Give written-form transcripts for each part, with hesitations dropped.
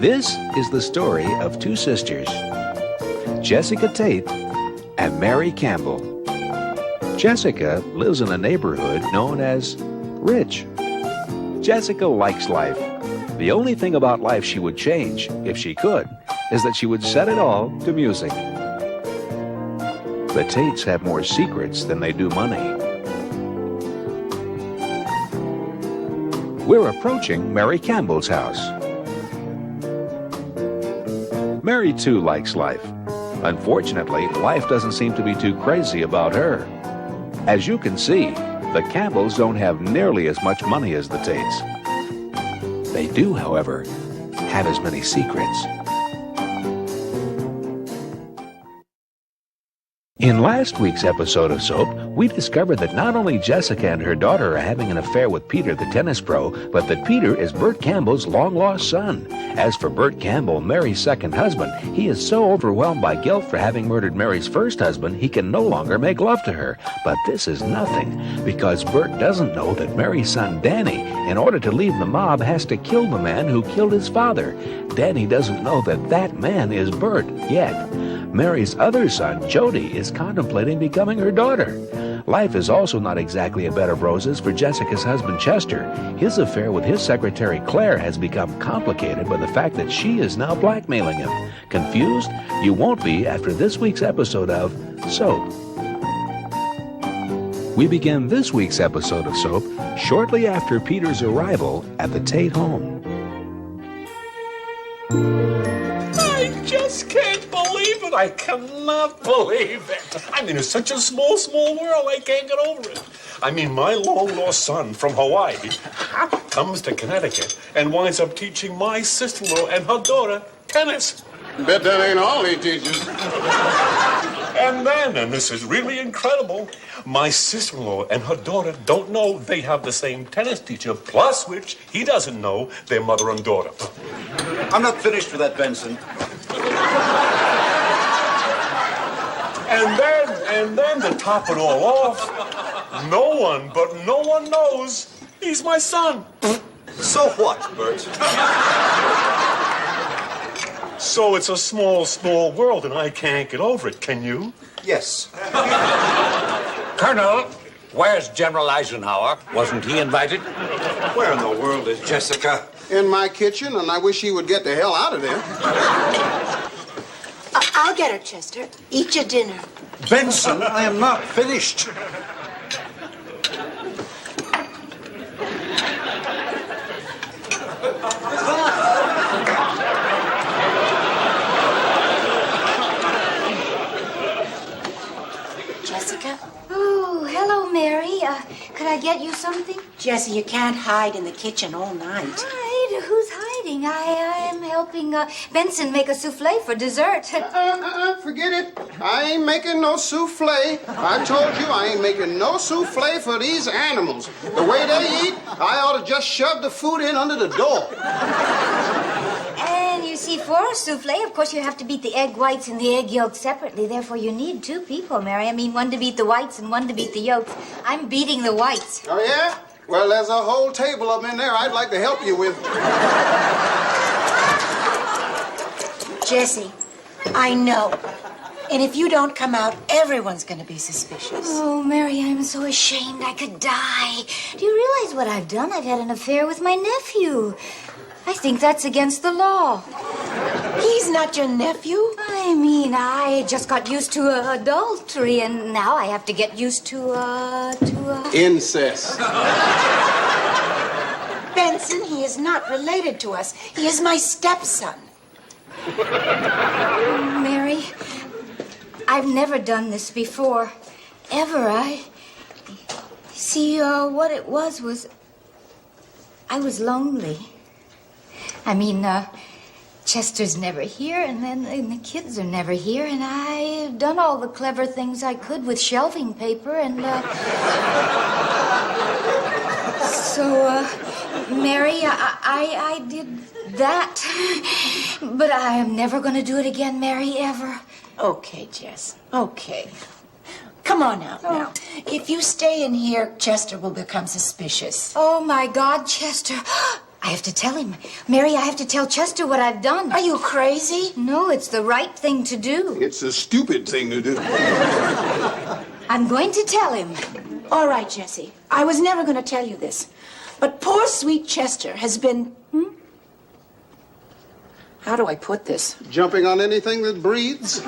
This is the story of two sisters, Jessica Tate and Mary Campbell. Jessica lives in a neighborhood known as Rich. Jessica likes life. The only thing about life she would change, if she could, is that she would set it all to music. The Tates have more secrets than they do money. We're approaching Mary Campbell's house. Mary, too, likes life. Unfortunately, life doesn't seem to be too crazy about her. As you can see, the Campbells don't have nearly as much money as the Tates. They do, however, have as many secrets. In last week's episode of Soap, we discovered that not only Jessica and her daughter are having an affair with Peter the tennis pro, but that Peter is Bert Campbell's long-lost son. As for Bert Campbell, Mary's second husband, he is so overwhelmed by guilt for having murdered Mary's first husband, he can no longer make love to her. But this is nothing, because Bert doesn't know that Mary's son Danny, in order to leave the mob, has to kill the man who killed his father. Danny doesn't know that that man is Bert yet. Mary's other son, Jody, is contemplating becoming her daughter. Life is also not exactly a bed of roses for Jessica's husband, Chester. His affair with his secretary, Claire, has become complicated by the fact that she is now blackmailing him. Confused? You won't be after this week's episode of Soap. We begin this week's episode of Soap shortly after Peter's arrival at the Tate home. I just can't believe it. I cannot believe it. I mean, it's such a small world. I can't get over it. I mean, my long-lost son from Hawaii comes to Connecticut and winds up teaching my sister-in-law and her daughter tennis. Bet that ain't all he teaches. And then, and this is really incredible, my sister-in-law and her daughter don't know they have the same tennis teacher, plus which he doesn't know their mother and daughter. I'm not finished with that, Benson. And then to top it all off, no one knows he's my son. So what, Bert? So it's a small world, and I can't get over it. Can you? Yes. Colonel, where's General Eisenhower? Wasn't he invited? Where in the world is Jessica? In my kitchen, and I wish he would get the hell out of there. I'll get her, Chester. Eat your dinner. Benson, I am not finished. Jessica? Oh, hello, Mary. Could I get you something? Jessie, you can't hide in the kitchen all night. Hide? Who's hiding? I am helping Benson make a souffle for dessert. Forget it. I ain't making no souffle. I told you I ain't making no souffle for these animals. The way they eat, I ought to just shove the food in under the door. And you see, for a souffle, of course, you have to beat the egg whites and the egg yolks separately. Therefore, you need two people, Mary. I mean, one to beat the whites and one to beat the yolks. I'm beating the whites. Oh, yeah? Well, there's a whole table of them in there I'd like to help you with. Jessie, I know. And if you don't come out, everyone's going to be suspicious. Oh, Mary, I'm so ashamed I could die. Do you realize what I've done? I've had an affair with my nephew. I think that's against the law. He's not your nephew? I mean, I just got used to adultery, and now I have to get used to Incest. Benson, he is not related to us. He is my stepson. Mary, I've never done this before. Ever. See, what it was I was lonely. I mean, Chester's never here, and the kids are never here, and I've done all the clever things I could with shelving paper, and, so, Mary, I did that. But I am never going to do it again, Mary, ever. Okay, Jess. Okay. Come on out now. If you stay in here, Chester will become suspicious. Oh, my God, Chester. I have to tell him. Mary, I have to tell Chester what I've done. Are you crazy? No, it's the right thing to do. It's a stupid thing to do. I'm going to tell him. All right, Jessie. I was never going to tell you this. But poor sweet Chester has been... How do I put this? Jumping on anything that breathes?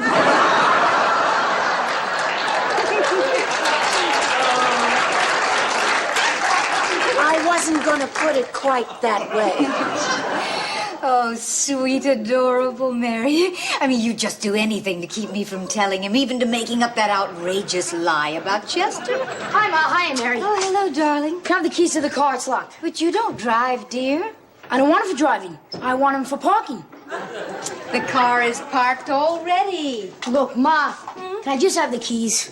I wasn't going to put it quite that way. Oh, sweet, adorable Mary. I mean, you'd just do anything to keep me from telling him, even to making up that outrageous lie about Chester. Hi, Ma. Hi, Mary. Oh, hello, darling. Can I have the keys to the car? It's locked. But you don't drive, dear. I don't want them for driving. I want them for parking. The car is parked already. Look, Ma, can I just have the keys?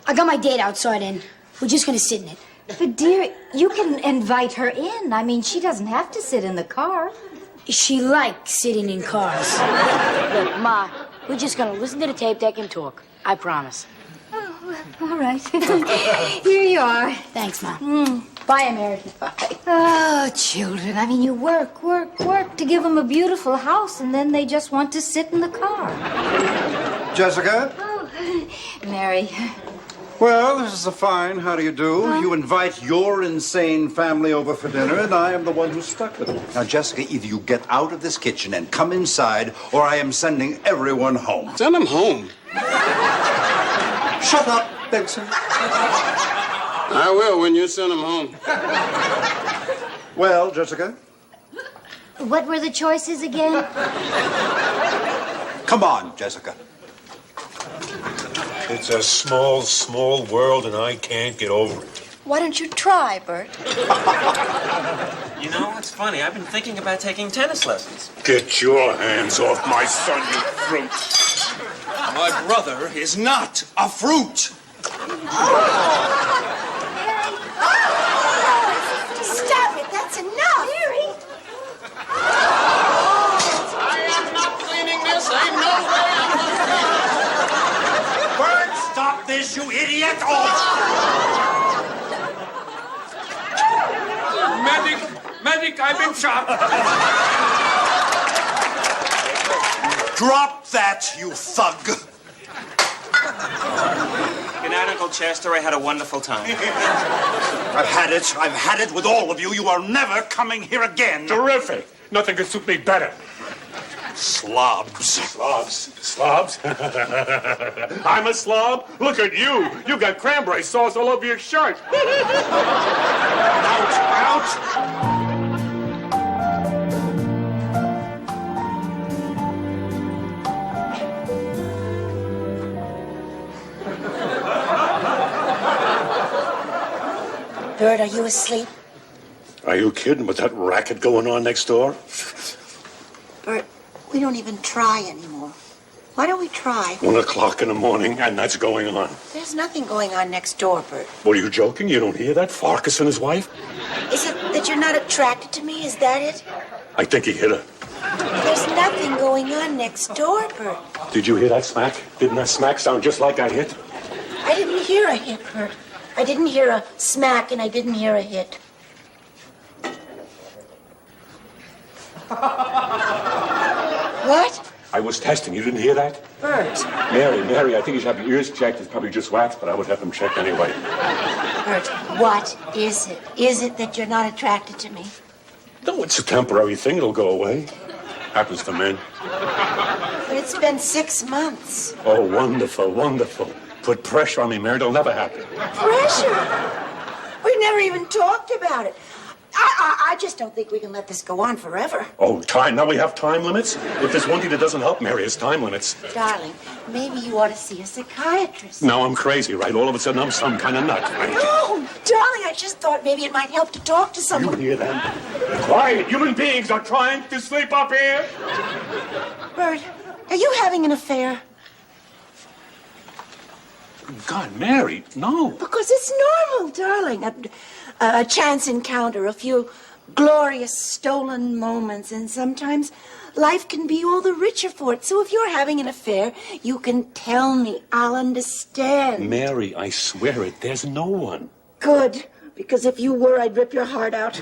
I got my date outside and we're just going to sit in it. But, dear, you can invite her in. I mean, she doesn't have to sit in the car. She likes sitting in cars. Look, Ma, we're just going to listen to the tape deck and talk. I promise. Oh, all right. Here you are. Thanks, Ma. Bye, Mary. Bye. Oh, children. I mean, you work to give them a beautiful house, and then they just want to sit in the car. Jessica? Oh, Mary. Well, this is a fine how do you do. You invite your insane family over for dinner, and I am the one who's stuck with it. Now, Jessica, either you get out of this kitchen and come inside, or I am sending everyone home. Send them home. Shut up, Benson. I will when you send them home. Well, Jessica? What were the choices again? Come on, Jessica. It's a small, small world, and I can't get over it. Why don't you try, Bert? You know, it's funny. I've been thinking about taking tennis lessons. Get your hands off my son, you fruit. My brother is not a fruit. Stop it. That's enough. Mary. I am not cleaning this. Ain't no way. Bert, stop this, you idiot! Medic, I've been shot. Drop that, you thug. Good night, Uncle Chester. I had a wonderful time. I've had it with all of you. You are never coming here again. Terrific. Nothing could suit me better. Slobs. Slobs? I'm a slob? Look at you. You got cranberry sauce all over your shirt. Out. Bert, are you asleep? Are you kidding with that racket going on next door? Bert, we don't even try anymore. Why don't we try? 1 o'clock in the morning, and that's going on. There's nothing going on next door, Bert. What, are you joking? You don't hear that? Farkas and his wife? Is it that you're not attracted to me? Is that it? I think he hit her. There's nothing going on next door, Bert. Did you hear that smack? Didn't that smack sound just like I hit? I didn't hear a hit, Bert. I didn't hear a smack, and I didn't hear a hit. What? I was testing. You didn't hear that? Bert. Mary, I think you should have your ears checked. It's probably just wax, but I would have them checked anyway. Bert, what is it? Is it that you're not attracted to me? No, it's a temporary thing. It'll go away. Happens to men. But it's been 6 months. Oh, wonderful, wonderful. Put pressure on me, Mary. It'll never happen. Pressure? We've never even talked about it. I just don't think we can let this go on forever. Oh, time. Now we have time limits? If there's one thing that doesn't help, Mary, it's time limits. Darling, maybe you ought to see a psychiatrist. Now I'm crazy, right? All of a sudden I'm some kind of nut, right? No, darling, I just thought maybe it might help to talk to You someone. hear that? Quiet. Human beings are trying to sleep up here. Bert, are you having an affair? God, Mary, no. Because it's normal, darling. A chance encounter, a few glorious stolen moments, and sometimes life can be all the richer for it. So if you're having an affair, you can tell me. I'll understand. Mary, I swear it. There's no one. Good, because if you were, I'd rip your heart out.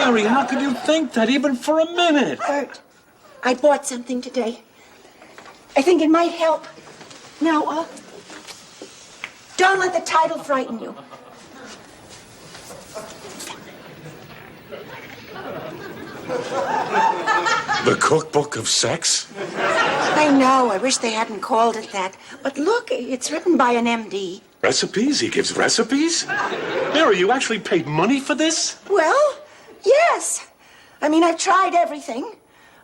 Mary, how could you think that even for a minute? Bert, I bought something today. I think it might help. Now, don't let the title frighten you. The cookbook of sex? I know, I wish they hadn't called it that. But look, it's written by an MD. Recipes? He gives recipes? Mary, you actually paid money for this? Well, yes. I mean, I've tried everything.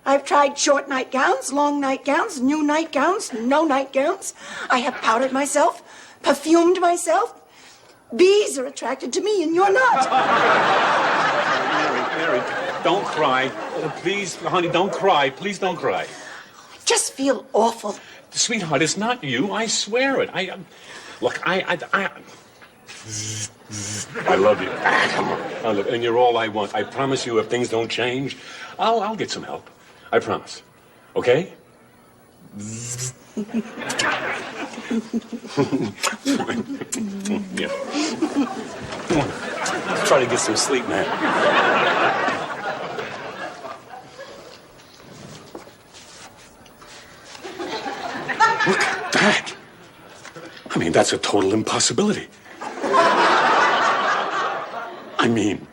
I've tried short nightgowns, long nightgowns, new nightgowns, no nightgowns. I have powdered myself, perfumed myself. Bees are attracted to me, and you're not. Mary, don't cry. Please, honey, don't cry. Please don't cry. I just feel awful. Sweetheart, it's not you. I swear it. Look, I love you. Come on. And you're all I want. I promise you, if things don't change, I'll get some help. I promise. Okay? Yeah. Come on. Let's try to get some sleep, man. Look at that. I mean, that's a total impossibility. I mean,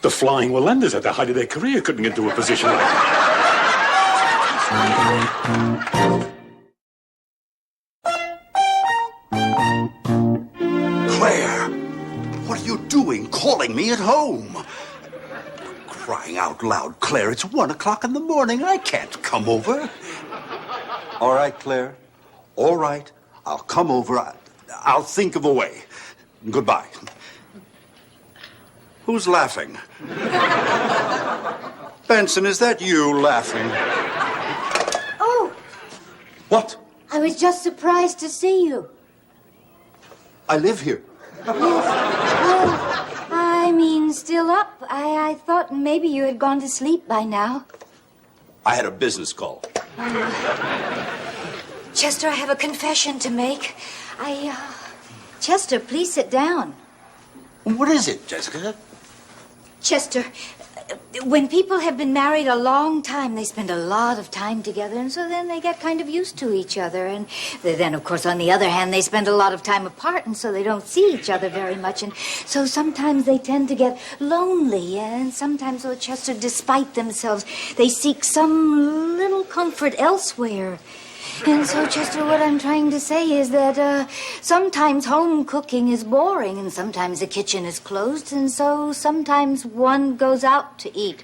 the Flying Wallendas at the height of their career couldn't get into a position like that. Claire, what are you doing calling me at home? Crying out loud, Claire, it's 1 o'clock in the morning. I can't come over. All right, Claire. All right. I'll come over. I'll think of a way. Goodbye. Who's laughing? Benson, is that you laughing? Oh, What? I was just surprised to see you. I live here. Well, I mean, still up. I thought maybe you had gone to sleep by now. I had a business call. Chester, I have a confession to make. Chester, please sit down. What is it, Jessica? Chester, when people have been married a long time, they spend a lot of time together, and so then they get kind of used to each other. And then, of course, on the other hand, they spend a lot of time apart, and so they don't see each other very much. And so sometimes they tend to get lonely, and sometimes, oh, Chester, despite themselves, they seek some little comfort elsewhere. And so, Chester, what I'm trying to say is that sometimes home cooking is boring, and sometimes the kitchen is closed, and so sometimes one goes out to eat.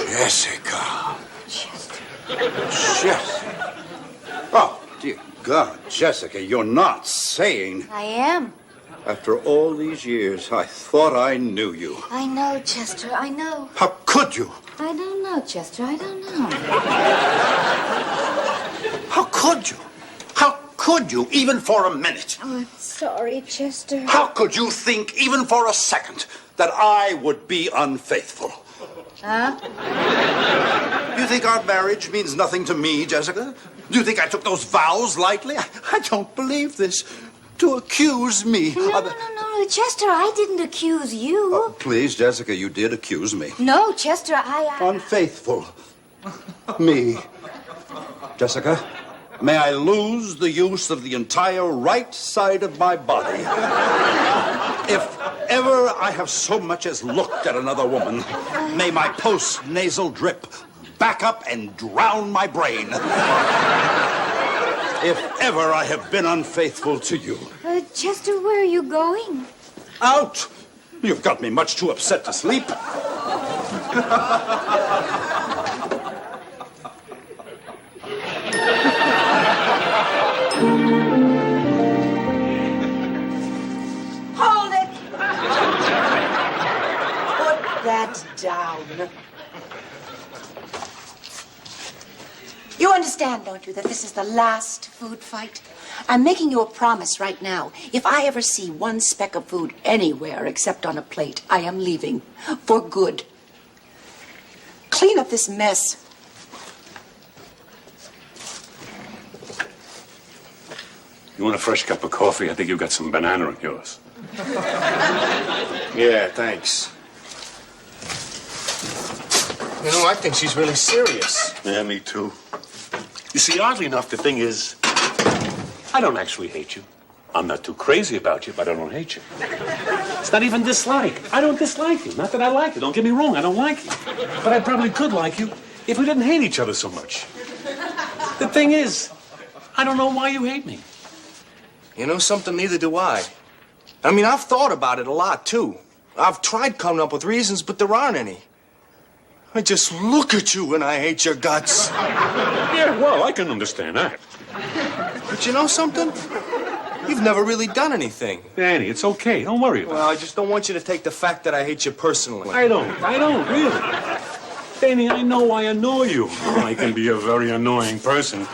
Jessica. Chester. Jessica. Oh, dear God, Jessica, you're not saying... I am. After all these years, I thought I knew you. I know, Chester, I know. How could you? I don't know, Chester, I don't know. How could you? How could you, even for a minute? Oh, I'm sorry, Chester. How could you think, even for a second, that I would be unfaithful? Huh? You think our marriage means nothing to me, Jessica? Do you think I took those vows lightly? I don't believe this. To accuse me. No, Chester, I didn't accuse you. Oh, please, Jessica, you did accuse me. No, Chester, I... Unfaithful. Me. Jessica, may I lose the use of the entire right side of my body. If ever I have so much as looked at another woman, may my post-nasal drip back up and drown my brain. If ever I have been unfaithful to you. Chester, where are you going? Out! You've got me much too upset to sleep. Hold it! Put that down. You understand, don't you, that this is the last food fight? I'm making you a promise right now. If I ever see one speck of food anywhere except on a plate, I am leaving. For good. Clean up this mess. You want a fresh cup of coffee? I think you've got some banana in yours. Yeah, thanks. You know, I think she's really serious. Yeah, me too. You see, oddly enough, the thing is, I don't actually hate you. I'm not too crazy about you, but I don't hate you. It's not even dislike. I don't dislike you. Not that I like you. Don't get me wrong, I don't like you. But I probably could like you if we didn't hate each other so much. The thing is, I don't know why you hate me. You know something? Neither do I. I mean, I've thought about it a lot, too. I've tried coming up with reasons, but there aren't any. I just look at you and I hate your guts. Yeah, well, I can understand that. But you know something? You've never really done anything. Danny, it's okay. Don't worry about it. Well, I just don't want you to take the fact that I hate you personally. I don't, really. Danny, I know I annoy you. I can be a very annoying person.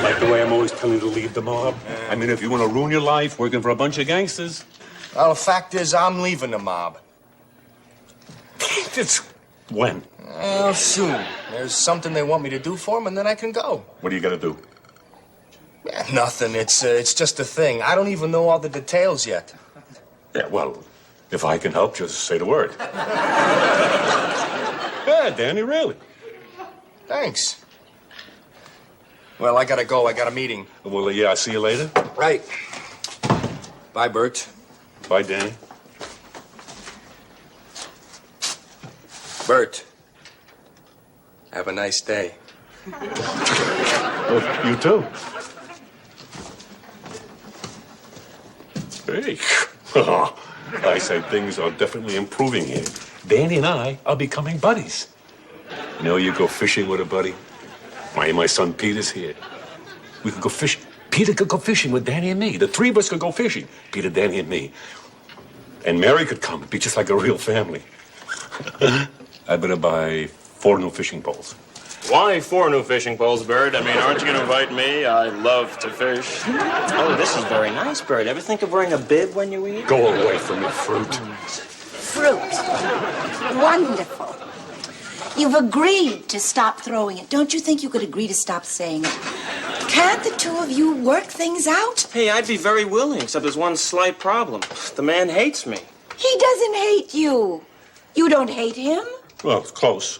Like the way I'm always telling you to leave the mob. I mean, if you want to ruin your life working for a bunch of gangsters. Well, the fact is, I'm leaving the mob. It's when? Well, soon. There's something they want me to do for them, and then I can go. What are you going to do? Yeah, nothing. It's just a thing. I don't even know all the details yet. Yeah, well, if I can help, just say the word. Yeah, Danny, really. Thanks. Well, I gotta go. I got a meeting. Well, yeah, I'll see you later. Right. Bye, Bert. Bye, Danny. Bert. Have a nice day. Well, you too. Hey. I say things are definitely improving here. Danny and I are becoming buddies. You know, you go fishing with a buddy. My son Peter's here. We could go fishing. Peter could go fishing with Danny and me. The three of us could go fishing. Peter, Danny, and me. And Mary could come. It'd be just like a real family. I better buy 4 new fishing poles. Why 4 new fishing poles, Bird? I mean, aren't you going to invite me? I love to fish. Oh, this is very nice, Bird. Ever think of wearing a bib when you eat? Go away from your fruit. Fruit. Wonderful. You've agreed to stop throwing it. Don't you think you could agree to stop saying it? Can't the two of you work things out? Hey, I'd be very willing, except there's one slight problem. The man hates me. He doesn't hate you. You don't hate him? Well, it's close.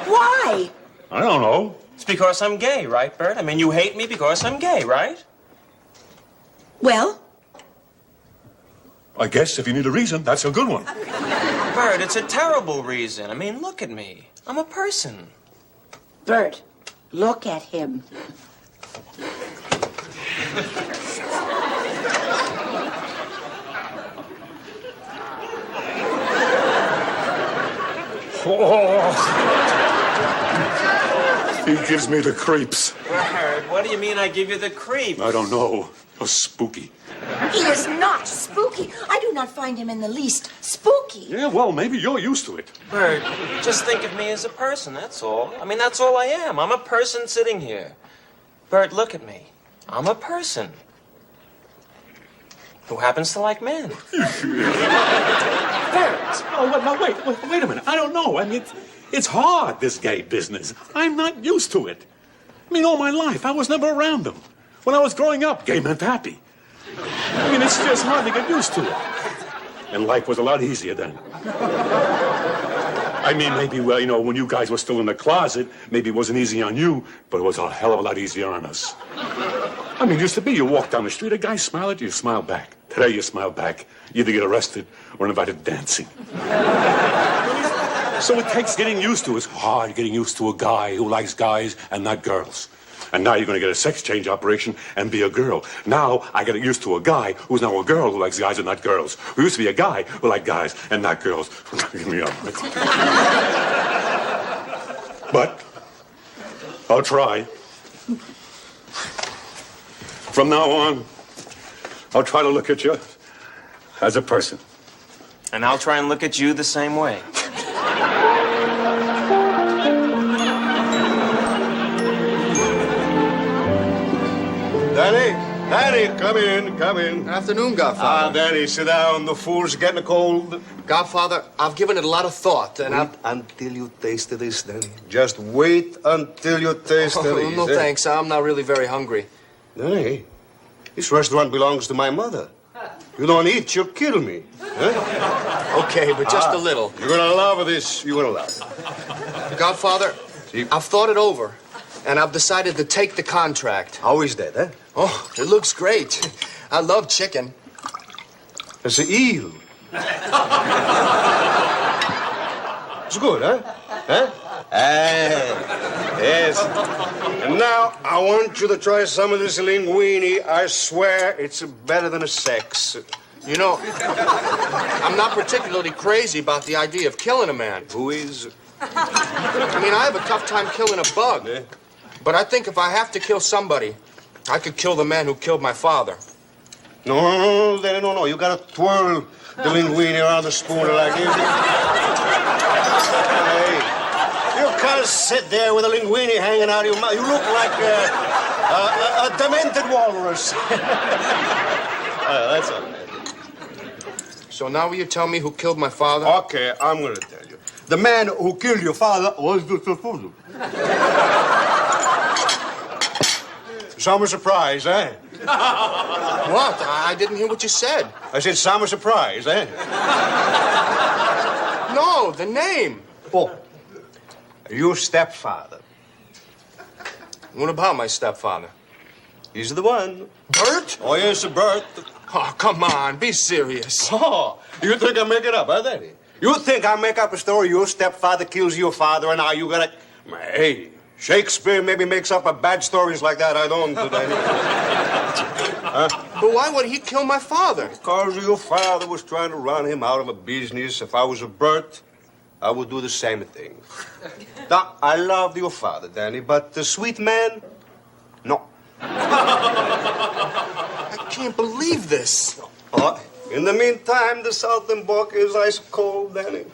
Why? I don't know. It's because I'm gay, right, Bird? I mean, you hate me because I'm gay, right? Well? I guess if you need a reason, that's a good one. Bird, it's a terrible reason. I mean, look at me. I'm a person. Bert, look at him. Oh. He gives me the creeps. Bird, what do you mean I give you the creeps? I don't know. Oh, spooky. He is not spooky. I do not find him in the least spooky. Yeah, well, maybe you're used to it. Bird, just think of me as a person, that's all. I mean, that's all I am. I'm a person sitting here. Bird, look at me. I'm a person who happens to like men. Oh, wait a minute. I don't know. I mean, it's hard, this gay business. I'm not used to it. I mean, all my life, I was never around them. When I was growing up, gay meant happy. I mean, it's just hard to get used to it. And life was a lot easier then. I mean, maybe, well, you know, when you guys were still in the closet, maybe it wasn't easy on you, but it was a hell of a lot easier on us. I mean, it used to be, you walk down the street, a guy smile at you, you smile back. Today, you smile back. You either get arrested or invited dancing. So it takes getting used to. It's hard getting used to a guy who likes guys and not girls. And now you're going to get a sex change operation and be a girl. Now I get used to a guy who's now a girl who likes guys and not girls. Who used to be a guy who liked guys and not girls. Give me up. But I'll try. From now on, I'll try to look at you as a person. And I'll try and look at you the same way. Danny, come in. Afternoon, Godfather. Danny, sit down. The fool's getting cold. Godfather, I've given it a lot of thought, and Wait until you taste this, Danny. Just wait until you taste this. No, thanks. I'm not really very hungry. Danny, this restaurant belongs to my mother. You don't eat, you'll kill me. Huh? Okay, but just a little. You're gonna love this. You're gonna love it. Godfather, I've thought it over, and I've decided to take the contract. How is that, eh? Oh, it looks great. I love chicken. It's an eel. It's good, huh? Huh? Yes. And now, I want you to try some of this linguine. I swear it's better than a sex. You know, I'm not particularly crazy about the idea of killing a man. Who is? I mean, I have a tough time killing a bug. Yeah. But I think if I have to kill somebody, I could kill the man who killed my father. No. You gotta twirl the linguine around the spoon like this. Hey, you can't sit there with a linguine hanging out of your mouth. You look like a demented walrus. That's all right. So now will you tell me who killed my father? Okay, I'm gonna tell you. The man who killed your father was the Sulfuzu. Some surprise, eh? What? I didn't hear what you said. I said some surprise, eh? No, the name. Oh, your stepfather. What about my stepfather? He's the one. Bert? Oh, yes, Bert. Oh, come on, be serious. Oh, you think I make it up, huh, Daddy? You think I make up a story your stepfather kills your father and now you gotta... Hey, Shakespeare maybe makes up a bad stories like that. I don't, Daddy. Huh? But why would he kill my father? Because your father was trying to run him out of a business. If I was a Bert, I would do the same thing. Now, I loved your father, Danny, but the sweet man, no. I can't believe this. In the meantime, the Southern book is ice cold, Danny.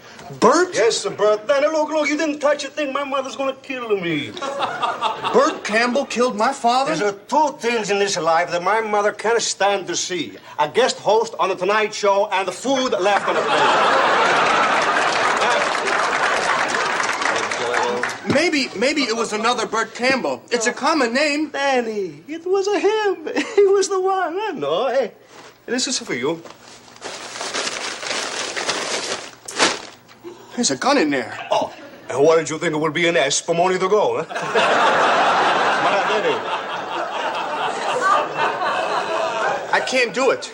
Bert? Yes, Bert. Danny, look, you didn't touch a thing. My mother's gonna kill me. Bert Campbell killed my father? There's two things in this life that my mother can't stand to see. A guest host on The Tonight Show and the food left on the plate. Maybe it was another Bert Campbell. It's a common name. Danny, it was a him. He was the one. I know. Hey, this is for you. There's a gun in there. Oh, and what did you think it would be an S for money to go, huh? I can't do it.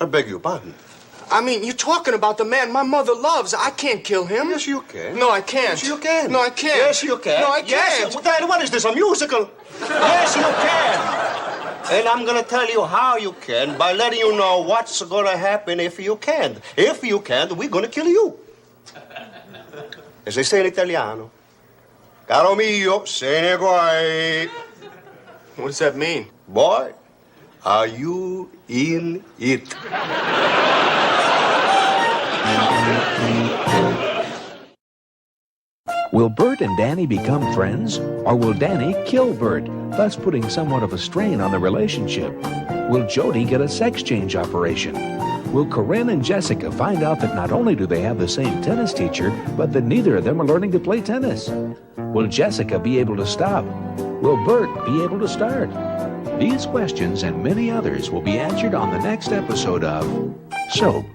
I beg your pardon. I mean, you're talking about the man my mother loves. I can't kill him. Yes, you can. No, I can't. Yes, you can. No, I can't. Yes, you can. No, I can't. Yes, Dad, what is this, a musical? Yes, you can. And I'm going to tell you how you can by letting you know what's going to happen if you can't. If you can't, we're going to kill you. As they say in Italiano. Caro mio, se ne guai. What does that mean? Boy, are you in it? Will Bert and Danny become friends, or will Danny kill Bert, thus putting somewhat of a strain on the relationship? Will Jody get a sex change operation? Will Corinne and Jessica find out that not only do they have the same tennis teacher, but that neither of them are learning to play tennis? Will Jessica be able to stop? Will Bert be able to start? These questions and many others will be answered on the next episode of Soap.